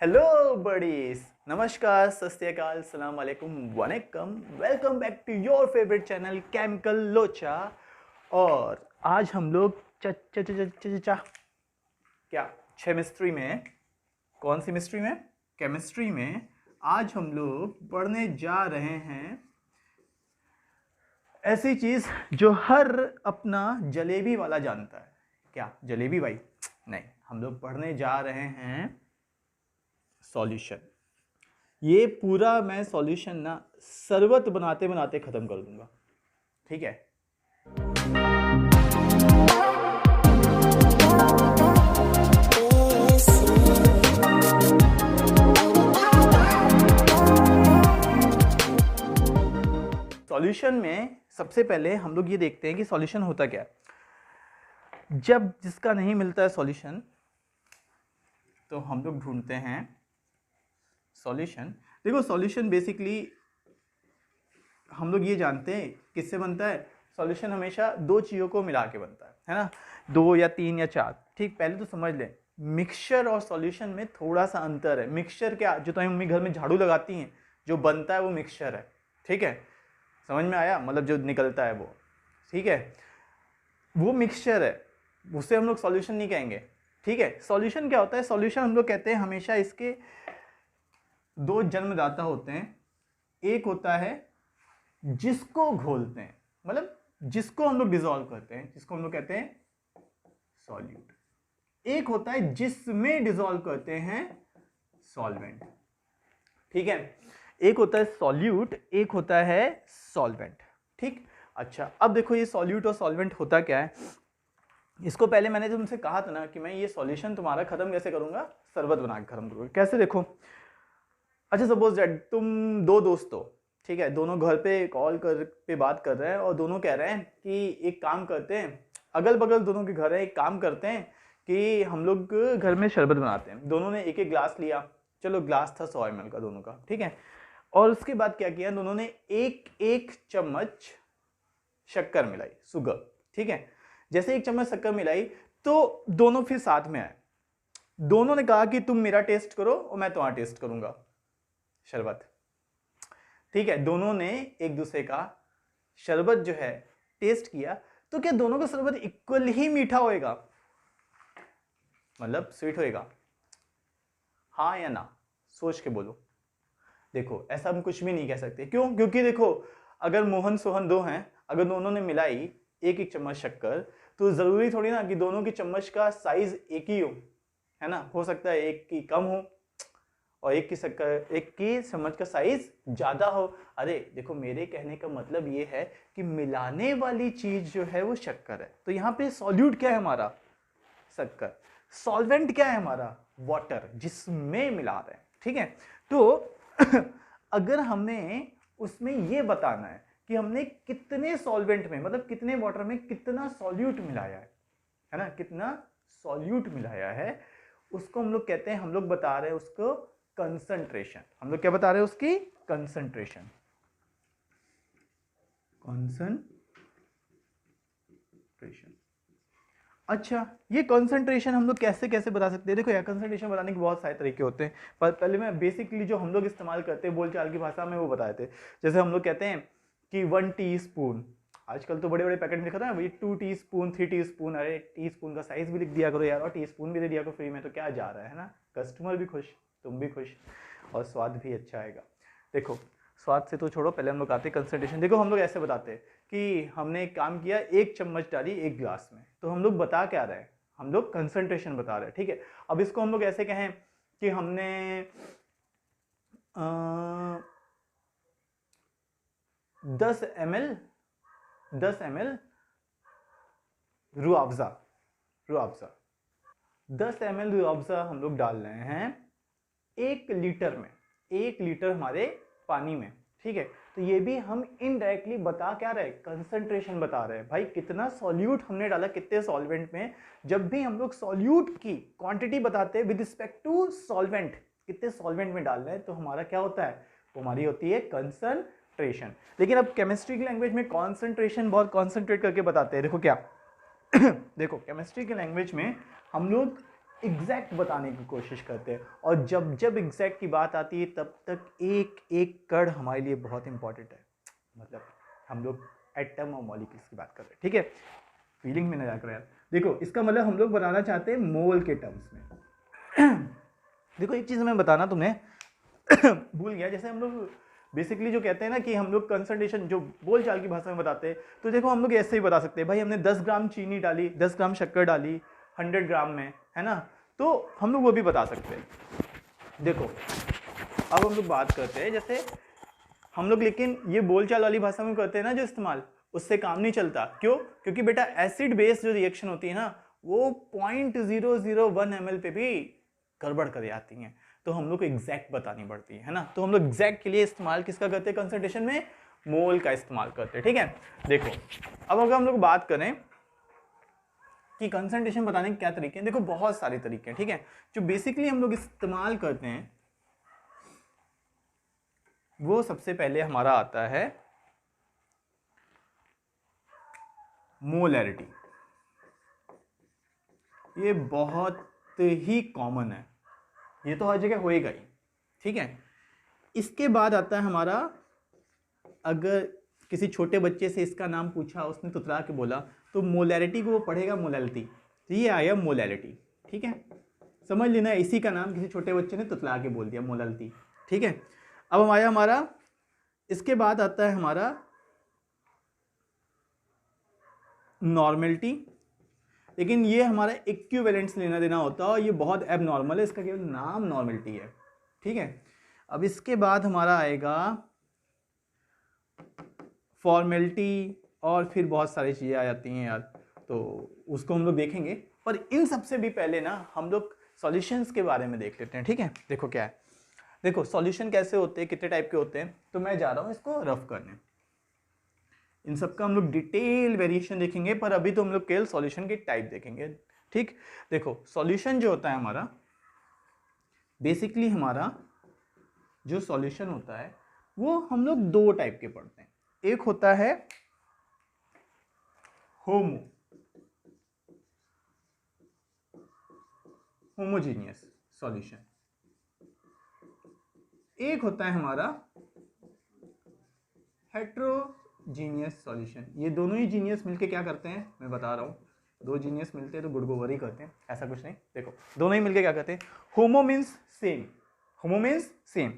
Hello buddies, नमस्कार, सत श्री अकाल, सलाम वालेकुम, वनक्कम। Welcome back to your favourite channel Chemical Locha. और आज हम लोग क्या केमिस्ट्री में, कौन सी मिस्ट्री में? केमिस्ट्री में आज हम लोग पढ़ने जा रहे हैं ऐसी चीज जो हर अपना जलेबी वाला जानता है। क्या जलेबी भाई? नहीं, हम लोग पढ़ने जा रहे हैं सॉल्यूशन। ये पूरा मैं सॉल्यूशन ना शरबत बनाते बनाते खत्म कर दूंगा, ठीक है? सॉल्यूशन में सबसे पहले हम लोग ये देखते हैं कि सॉल्यूशन होता क्या है। जब जिसका नहीं मिलता है सॉल्यूशन तो हम लोग ढूंढते हैं सॉल्यूशन। देखो, सॉल्यूशन बेसिकली हम लोग ये जानते हैं किससे बनता है। सॉल्यूशन हमेशा दो चीज़ों को मिला के बनता है ना, दो या तीन या चार। ठीक, पहले तो समझ लें मिक्सचर और सॉल्यूशन में थोड़ा सा अंतर है। मिक्सचर क्या, जो तो मम्मी घर में झाड़ू लगाती हैं, जो बनता है वो मिक्सचर है। ठीक है, समझ में आया? मतलब जो निकलता है वो, ठीक है, वो मिक्सचर है, उसे हम लोग सॉल्यूशन नहीं कहेंगे। ठीक है, सॉल्यूशन क्या होता है? सॉल्यूशन हम लोग कहते हैं हमेशा इसके दो जन्मदाता होते हैं। एक होता है जिसको घोलते हैं, मतलब जिसको हम लोग डिसॉल्व करते हैं, जिसको हम लोग कहते हैं सॉल्यूट। एक होता है जिसमें डिसॉल्व करते हैं, सॉल्वेंट। ठीक है, एक होता है सॉल्यूट, एक होता है सॉल्वेंट। ठीक, अच्छा, अब देखो ये सॉल्यूट और सॉल्वेंट होता क्या है। इसको पहले मैंने तुमसे कहा था ना कि मैं ये सॉल्यूशन तुम्हारा खत्म कैसे करूंगा, शरबत बना के खत्म करूंगा। कैसे? देखो, अच्छा सपोज दैट तुम दो दोस्त हो, ठीक है, दोनों घर पे कॉल कर पे बात कर रहे हैं और दोनों कह रहे हैं कि एक काम करते हैं, अगल बगल दोनों के घर है, एक काम करते हैं कि हम लोग घर में शरबत बनाते हैं। दोनों ने एक एक ग्लास लिया, चलो ग्लास था 100 ml का दोनों का, ठीक है। और उसके बाद क्या किया, दोनों ने एक एक चम्मच शक्कर मिलाई, शुगर। ठीक है, जैसे एक चम्मच शक्कर मिलाई तो दोनों फिर साथ में आए। दोनों ने कहा कि तुम मेरा टेस्ट करो और मैं तुम्हारा टेस्ट करूंगा शरबत। ठीक है, दोनों ने एक दूसरे का शरबत जो है टेस्ट किया, तो क्या दोनों का शरबत इक्वल ही मीठा होएगा, मतलब स्वीट होएगा? हाँ या ना, सोच के बोलो। देखो, ऐसा हम कुछ भी नहीं कह सकते। क्यों? क्योंकि देखो, अगर मोहन सोहन दो हैं, अगर दोनों ने मिलाई एक एक चम्मच शक्कर, तो जरूरी थोड़ी ना कि दोनों की चम्मच का साइज एक ही हो, है ना। हो सकता है एक की कम हो और एक की चम्मच का साइज ज्यादा हो। अरे देखो, मेरे कहने का मतलब ये है कि मिलाने वाली चीज जो है वो शक्कर है। तो यहाँ पे सॉल्यूट क्या है हमारा? शक्कर। सॉल्वेंट क्या है हमारा? वाटर, जिसमें मिला रहे हैं। ठीक है, तो अगर हमें उसमें ये बताना है कि हमने कितने सॉल्वेंट में, मतलब कितने वाटर में कितना सॉल्यूट मिलाया है ना, कितना सॉल्यूट मिलाया है, उसको हम लोग कहते हैं, हम लोग बता रहे हैं उसको कंसंट्रेशन। हम लोग क्या बता रहे हैं? उसकी कंसंट्रेशन। कंसंट्रेशन। अच्छा, ये कंसंट्रेशन हम लोग कैसे कैसे बता सकते हैं? देखो यार, कंसंट्रेशन बताने के बहुत सारे तरीके होते हैं, पर पहले मैं बेसिकली जो हम लोग इस्तेमाल करते हैं बोलचाल की भाषा में वो बताए थे। जैसे हम लोग कहते हैं कि 1 टीस्पून, आजकल तो बड़े बड़े पैकेट में लिखा था भाई 2 टीस्पून, 3 टीस्पून। अरे टीस्पून का साइज भी लिख दिया करो यार, और टीस्पून भी दे दिया करो फ्री में, तो क्या जा रहा है ना। कस्टमर भी खुश, तुम भी खुश, और स्वाद भी अच्छा आएगा। देखो, स्वाद से तो छोड़ो, पहले हम लोग आते हैं कंसंट्रेशन। देखो, हम लोग ऐसे बताते हैं कि हमने एक काम किया, एक चम्मच डाली एक गिलास में, तो हम लोग बता क्या रहे हैं? हम लोग कंसंट्रेशन बता रहे हैं। ठीक है, अब इसको हम लोग ऐसे कहें कि हमने 10 ml रूअफ़ज़ा 10 ml रूअफ़ज़ा हम लोग डाल रहे हैं 1 लीटर में, 1 लीटर हमारे पानी में। ठीक है, तो ये भी हम इनडायरेक्टली बता क्या रहे? कंसंट्रेशन बता रहे हैं। भाई कितना सॉल्यूट हमने डाला, कितने सॉल्वेंट में। जब भी हम लोग सॉल्यूट की क्वांटिटी बताते हैं विद रिस्पेक्ट टू सॉल्वेंट, कितने सॉल्वेंट में डाल रहे हैं, तो हमारा क्या होता है? वो हमारी होती है कंसंट्रेशन। लेकिन अब केमिस्ट्री की लैंग्वेज में कॉन्सेंट्रेशन बहुत कॉन्सेंट्रेट करके बताते हैं। देखो क्या देखो, केमिस्ट्री की लैंग्वेज में हम लोग एग्जैक्ट बताने की कोशिश करते हैं, और जब जब एग्जैक्ट की बात आती है तब तक एक एक कण हमारे लिए बहुत इंपॉर्टेंट है। मतलब हम लोग एटम और मॉलिक्यूल्स की बात कर रहे हैं, ठीक है, फीलिंग में ना जाकर यार। देखो इसका मतलब हम लोग बनाना चाहते हैं मोल के टर्म्स में। देखो एक चीज़ मैं बताना तुम्हें भूल गया, जैसे हम लोग बेसिकली जो कहते हैं ना कि हम लोग कंसंट्रेशन जो बोलचाल की भाषा में बताते हैं, तो देखो हम लोग ऐसे ही बता सकते हैं, भाई हमने 10 ग्राम चीनी डाली, 10 ग्राम शक्कर डाली 100 ग्राम में, है ना, तो हम लोग वो भी बता सकते हैं। देखो अब हम लोग बात करते हैं, जैसे हम लोग लेकिन ये बोलचाल वाली भाषा में करते हैं ना जो इस्तेमाल, उससे काम नहीं चलता। क्यों? क्योंकि बेटा एसिड बेस जो रिएक्शन होती है ना, वो 0.001 ml पे भी गड़बड़ कर जाती हैं, तो हम लोग को एग्जैक्ट बतानी पड़ती है ना। तो हम लोग एग्जैक्ट के लिए इस्तेमाल किसका करते हैं कंसंट्रेशन में? मोल का इस्तेमाल करते हैं, ठीक है। देखो अब अगर हम लोग बात करें कि कंसंट्रेशन बताने के क्या तरीके हैं, देखो बहुत सारे तरीके हैं, ठीक है। जो बेसिकली हम लोग इस्तेमाल करते हैं वो सबसे पहले हमारा आता है मोलैरिटी। ये बहुत ही कॉमन है, ये तो हर जगह होएगा ही, ठीक है। इसके बाद आता है हमारा, अगर किसी छोटे बच्चे से इसका नाम पूछा, उसने तुतला के बोला, तो मोलैरिटी को वो पढ़ेगा मोलैलिटी, तो ये आया मोलैलिटी, ठीक है। समझ लेना इसी का नाम किसी छोटे बच्चे ने तुतला के बोल दिया, मोलैलिटी, ठीक है। अब हम आया हमारा, इसके बाद आता है हमारा नॉर्मलिटी, लेकिन ये हमारा इक्विवेलेंस लेना देना होता है, और ये बहुत एबनॉर्मल है, इसका केवल नाम नॉर्मलिटी है, ठीक है। अब इसके बाद हमारा आएगा फॉर्मेलिटी, और फिर बहुत सारी चीज़ें आ जाती हैं यार, तो उसको हम लोग देखेंगे। पर इन सबसे भी पहले ना हम लोग सॉल्यूशंस के बारे में देख लेते हैं, ठीक है। देखो क्या है, देखो सॉल्यूशन कैसे होते हैं, कितने टाइप के होते हैं, तो मैं जा रहा हूँ इसको रफ करने। इन सब का हम लोग डिटेल वेरिएशन देखेंगे, पर अभी तो हम लोग केवल सॉल्यूशन के टाइप देखेंगे, ठीक। देखो सॉल्यूशन जो होता है हमारा, बेसिकली हमारा जो सॉल्यूशन होता है वो हम लोग दो टाइप के पढ़ते हैं। एक होता है होमोजीनियस सॉल्यूशन, एक होता है हमारा हेट्रोजीनियस सॉल्यूशन। ये दोनों ही जीनियस मिलके क्या करते हैं, मैं बता रहा हूँ, दो जीनियस मिलते हैं तो गुड गोबर ही करते हैं, ऐसा कुछ नहीं। देखो दोनों ही मिलके क्या करते हैं, होमो मीन्स सेम, होमो मीन्स सेम,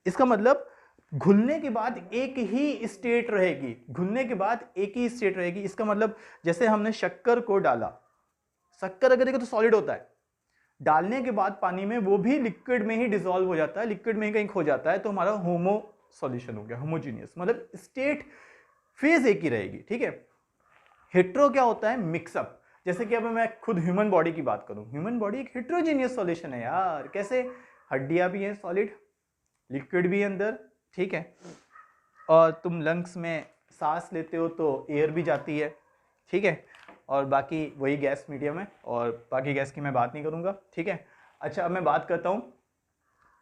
इसका मतलब घुलने के बाद एक ही स्टेट रहेगी, घुलने के बाद एक ही स्टेट रहेगी। इसका मतलब जैसे हमने शक्कर को डाला, शक्कर अगर देखो तो सॉलिड होता है, डालने के बाद पानी में वो भी लिक्विड में ही डिसॉल्व हो जाता है, लिक्विड में ही कहीं खो जाता है, तो हमारा होमो सॉल्यूशन हो गया, होमोजीनियस, मतलब स्टेट फेज एक ही रहेगी, ठीक है। हेट्रो क्या होता है, मिक्सअप, जैसे कि अब मैं खुद ह्यूमन बॉडी की बात करूं, ह्यूमन बॉडी एक हेट्रोजीनियस सॉल्यूशन है यार। कैसे? हड्डियां भी हैं सॉलिड, लिक्विड भी अंदर, ठीक है, और तुम लंग्स में सांस लेते हो तो एयर भी जाती है, ठीक है, और बाकी वही गैस मीडियम है, और बाकी गैस की मैं बात नहीं करूँगा, ठीक है। अच्छा अब मैं बात करता हूँ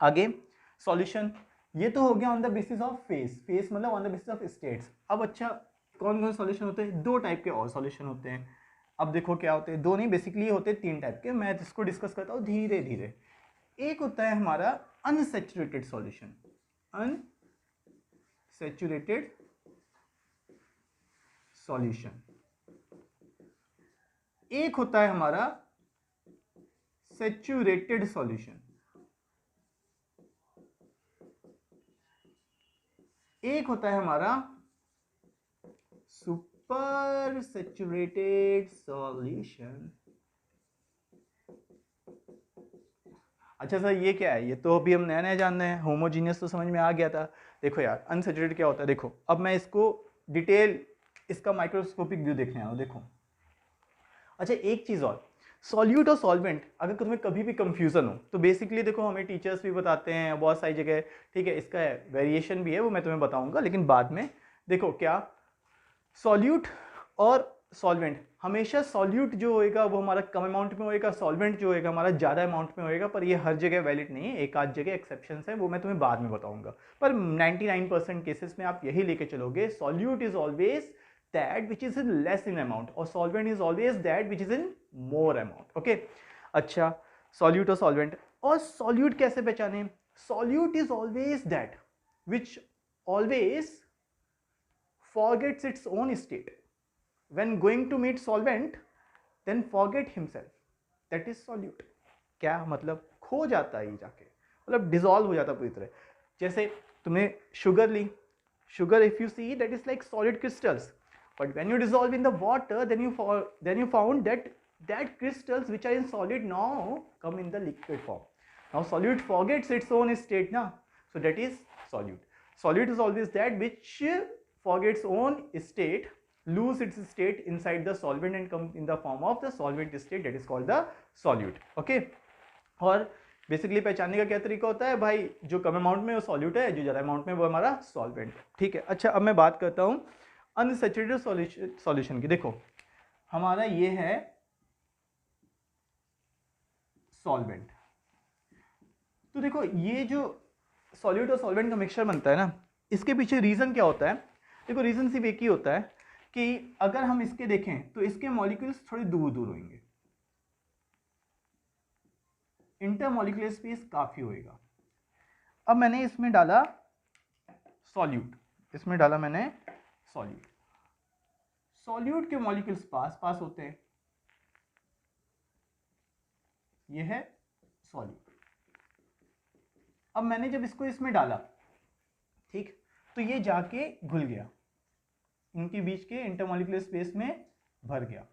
आगे सॉल्यूशन। ये तो हो गया on the basis of phase, phase मतलब on the basis of states. अब अच्छा कौन कौन सॉल्यूशन होते हैं, दो टाइप के और सॉल्यूशन होते हैं। अब देखो क्या होते हैं, दो नहीं बेसिकली होते हैं तीन टाइप के, मैं इसको डिस्कस करता हूँ धीरे धीरे। एक होता है हमारा अनसैचुरेटेड सॉल्यूशन, अनसैचुरेटेड सॉल्यूशन। एक होता है हमारा सैचुरेटेड सॉल्यूशन, एक होता है हमारा सुपर सैचुरेटेड सॉल्यूशन। अच्छा सर ये क्या है, ये तो अभी हम नया नया जान रहे हैं, होमोजीनियस तो समझ में आ गया था। देखो यार अनसैचुरेटेड क्या होता है, देखो अब मैं इसको डिटेल इसका माइक्रोस्कोपिक व्यू देखने आया हूं, देखो। अच्छा एक चीज़ और, सॉल्यूट और सॉल्वेंट अगर तुम्हें कभी भी कंफ्यूजन हो तो बेसिकली देखो हमें टीचर्स भी बताते हैं बहुत सारी जगह, ठीक है, इसका वेरिएशन भी है वो मैं तुम्हें बताऊंगा लेकिन बाद में। देखो क्या, सॉल्यूट और सॉल्वेंट, हमेशा सॉल्यूट जो होएगा वो हमारा कम अमाउंट में होएगा, सॉल्वेंट जो होएगा हमारा ज़्यादा अमाउंट में होएगा, पर ये हर जगह वैलिड नहीं है, एक आध जगह एक्सेप्शंस है, वो मैं तुम्हें बाद में बताऊंगा। पर 99% केसेस में आप यही लेके चलोगे, solute is always that which is in less in amount और solvent is always that which is in more amount, okay। अच्छा सॉल्यूट और सॉल्वेंट। और सॉल्यूट कैसे पहचाने? Solute is always that which always forgets its own state. When going to meet solvent, then forget himself. That is solute. क्या मतलब? खो जाता है ये जाके, मतलब डिजॉल्व हो जाता है पूरी तरह। जैसे तुमने शुगर ली, sugar if you see that is like solid crystals, but when you dissolve in the water, then you found that crystals which are in solid now come in the liquid form. Now solute forgets its own state na, so that is solute. Solute is always that which forgets own state, lose its state inside the solvent and come in the form of the solvent state, that is called the solute. Okay, और basically पहचानने का क्या तरीका होता है भाई? जो कम amount में वो सॉल्यूट है, जो ज़्यादा अमाउंट में वो हमारा सॉल्वेंट। ठीक है, अच्छा अब मैं बात करता हूँ अनसैचुरेटेड सॉल्यूशन की। देखो हमारा ये है सॉल्वेंट, तो देखो ये जो सॉल्यूट और सॉल्वेंट का मिक्सचर बनता है ना, इसके पीछे रीज़न क्या होता है? देखो रीज़न सिर्फ एक ही होता है कि अगर हम इसके देखें तो इसके मॉलिक्यूल्स थोड़ी दूर दूर होंगे, इंटरमॉलिक्यूलर स्पेस काफ़ी होएगा। अब मैंने इसमें डाला सॉल्यूट, इसमें डाला मैंने सॉल्यूट, सॉल्यूट के मॉलिक्यूल्स पास पास होते हैं, ये है सॉल्यूट। अब मैंने जब इसको इसमें डाला, ठीक, तो ये जाके घुल गया, इनके बीच के इंटरमॉलिक्यूलर स्पेस में भर गया।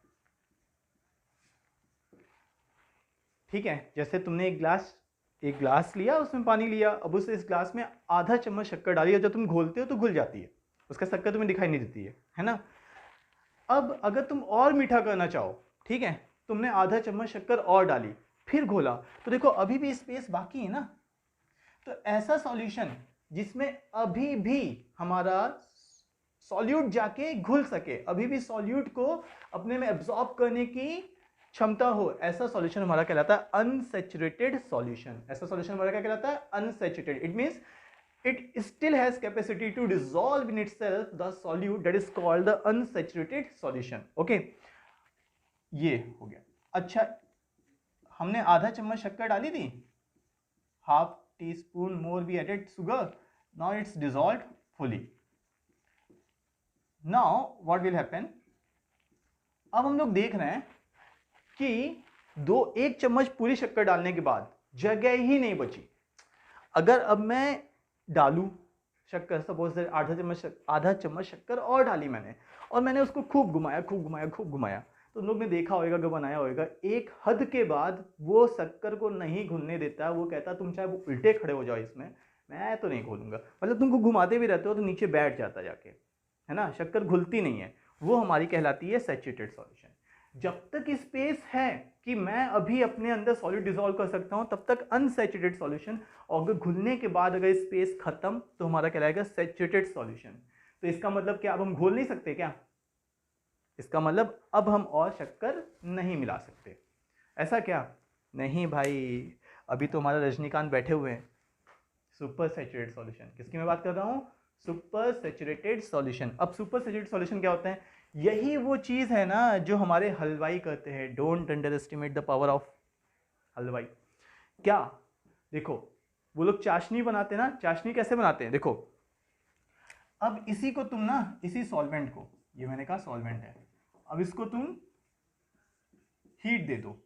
ठीक है, जैसे तुमने एक ग्लास लिया, उसमें पानी लिया, अब उस इस ग्लास में आधा चम्मच शक्कर डाली, और जब तुम घोलते हो तो घुल जाती है, उसका शक्कर तुम्हें दिखाई नहीं देती है ना। अब अगर तुम और मीठा करना चाहो, ठीक है, तुमने आधा चम्मच शक्कर और डाली, फिर घोला, तो देखो अभी भी स्पेस बाकी है ना। तो ऐसा सॉल्यूशन जिसमें अभी भी हमारा सॉल्यूट जाके घुल सके, अभी भी सॉल्यूट को अपने में एब्जॉर्ब करने की क्षमता हो, ऐसा सॉल्यूशन हमारा कहलाता है अनसैचुरेटेड सॉल्यूशन। ऐसा सॉल्यूशन हमारा क्या कहलाता है? Unsaturated. It means it still has capacity to dissolve in itself the solute, that is called the unsaturated solution. Okay, ये हो गया। अच्छा, हमने आधा चम्मच शक्कर डाली थी, half teaspoon more we added sugar, now it's dissolved fully. Now what will happen? अब हम लोग देख रहे हैं कि एक चम्मच पूरी शक्कर डालने के बाद जगह ही नहीं बची। अगर अब मैं डालूं शक्कर, सपोज आधा चम्मच शक्कर और डाली मैंने, और मैंने उसको खूब घुमाया, तो लोग ने देखा होगा, अगर बनाया होगा, एक हद के बाद वो शक्कर को नहीं घुलने देता। वो कहता तुम चाहे वो उल्टे खड़े हो जाओ इसमें, मैं तो नहीं घोलूंगा। मतलब तुमको घुमाते भी रहते हो तो नीचे बैठ जाता जाके, है ना, शक्कर घुलती नहीं है। वो हमारी कहलाती है सैचुरेटेड सॉल्यूशन। जब तक स्पेस है कि मैं अभी अपने अंदर सॉलिड डिसॉल्व कर सकता हूं, तब तक अनसैचुरेटेड सॉल्यूशन, और अगर घुलने के बाद अगर स्पेस खत्म तो हमारा कहलाएगा सैचुरेटेड सॉल्यूशन। तो इसका मतलब क्या, अब हम घोल नहीं सकते क्या? इसका मतलब अब हम और शक्कर नहीं मिला सकते, ऐसा क्या? नहीं भाई, अभी तो हमारा रजनीकांत बैठे हुए हैं। सुपर सैचुरेटेड सॉल्यूशन, किसकी मैं बात कर रहा हूँ? Super saturated solution. अब सुपर सैचुरेटेड सॉल्यूशन क्या होता है? यही वो चीज़ है ना जो हमारे हलवाई करते हैं। Don't under estimate the power of हलवाई। क्या? देखो वो लोग चाशनी बनाते हैं ना, चाशनी कैसे बनाते हैं? देखो अब इसी को तुम ना, इसी सॉल्वेंट को, ये मैंने कहा सॉल्वेंट है, अब इसको तुम हीट दे दो।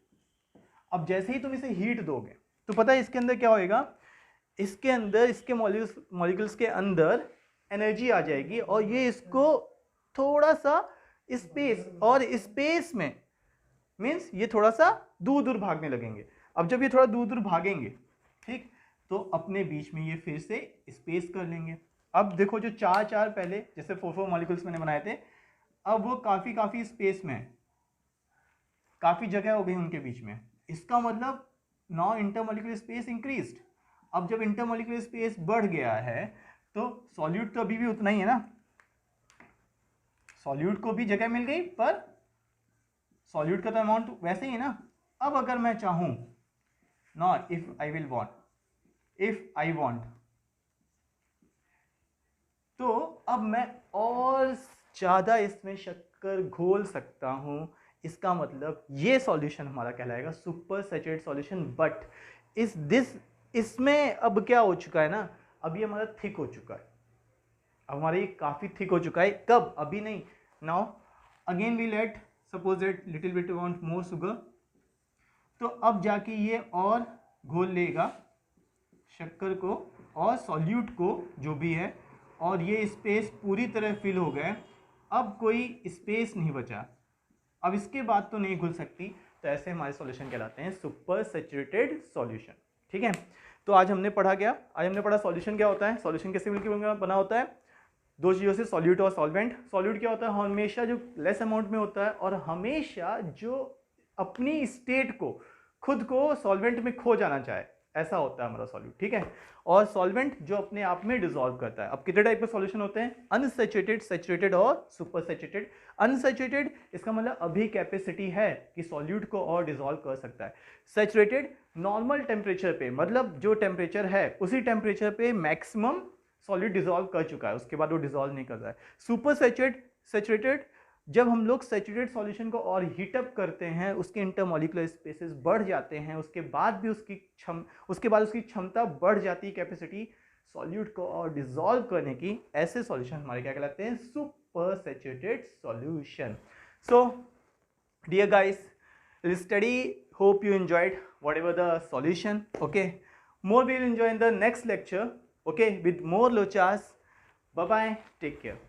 अब जैसे ही तुम इसे हीट दोगे तो पता है इसके अंदर क्या होएगा? इसके अंदर, इसके मॉलिक्यूल्स के अंदर एनर्जी आ जाएगी, और ये इसको थोड़ा सा स्पेस, और स्पेस में मीन्स ये थोड़ा सा दूर दूर भागने लगेंगे। अब जब ये थोड़ा दूर दूर भागेंगे, ठीक, तो अपने बीच में ये फिर से स्पेस कर लेंगे। अब देखो जो चार पहले जैसे 4 मॉलिक्यूल्स मैंने बनाए थे, अब वो काफ़ी स्पेस में, काफ़ी जगह हो गई उनके बीच में। इसका मतलब नाउ इंटरमॉलिक्यूलर स्पेस इंक्रीज्ड। अब जब इंटरमॉलिक्यूलर स्पेस बढ़ गया है तो सॉल्यूट तो अभी भी उतना ही है ना, सॉल्यूट को भी जगह मिल गई, पर सॉल्यूट का तो अमाउंट वैसे ही है ना। अब अगर मैं चाहूं ना, इफ आई वांट, तो अब मैं और ज़्यादा इसमें शक्कर घोल सकता हूं इसका मतलब ये सॉल्यूशन हमारा कहलाएगा सुपर सैचुरेटेड सॉल्यूशन। बट इसमें अब क्या हो चुका है ना, अब ये हमारा थिक हो चुका है, अब हमारा ये काफ़ी थिक हो चुका है। कब? अभी नहीं। Now again we let suppose that little bit want more sugar, तो अब जाके ये और घोल लेगा शक्कर को और सॉल्यूट को जो भी है, और ये स्पेस पूरी तरह फिल हो गया। अब कोई स्पेस नहीं बचा, अब इसके बाद तो नहीं घुल सकती, तो ऐसे हमारे सॉल्यूशन कहलाते हैं सुपर सैचुरेटेड सॉल्यूशन। ठीक है, तो आज हमने पढ़ा क्या? आज हमने पढ़ा सॉल्यूशन क्या होता है, सॉल्यूशन कैसे मिलकर बना होता है, दो चीज़ों से, सॉल्यूट और सॉल्वेंट। सॉल्यूट क्या होता है? हमेशा जो लेस अमाउंट में होता है और हमेशा जो अपनी स्टेट को, खुद को सॉल्वेंट में खो जाना चाहे, ऐसा होता है हमारा सॉल्यूट। ठीक है, और सॉल्वेंट जो अपने आप में डिसॉल्व करता है। अब कितने टाइप के सॉल्यूशन होते हैं? अनसैचुरेटेड, सैचुरेटेड और सुपर सैचुरेटेड। अनसैचुरेटेड इसका मतलब अभी कैपेसिटी है कि सॉल्यूट को और डिसॉल्व कर सकता है। सैचुरेटेड नॉर्मल टेम्परेचर पे, मतलब जो टेम्परेचर है उसी टेम्परेचर पे मैक्सिमम सॉलिड डिसॉल्व कर चुका है, उसके बाद वो डिसॉल्व नहीं कर रहा है। सुपर सैचुरेटेड जब हम लोग सैचुरेटेड सॉल्यूशन को और हीटअप करते हैं, उसके इंटरमॉलिक्यूलर स्पेसेस बढ़ जाते हैं, उसके बाद भी उसकी क्षमता बढ़ जाती है, कैपेसिटी सॉल्यूट को और डिसॉल्व करने की। ऐसे सॉल्यूशन हमारे क्या कहलाते हैं? Super saturated solution. So dear guys, study, hope you enjoyed whatever the solution. Okay, more we will enjoy in the next lecture, okay, with more lochas. Bye bye, take care.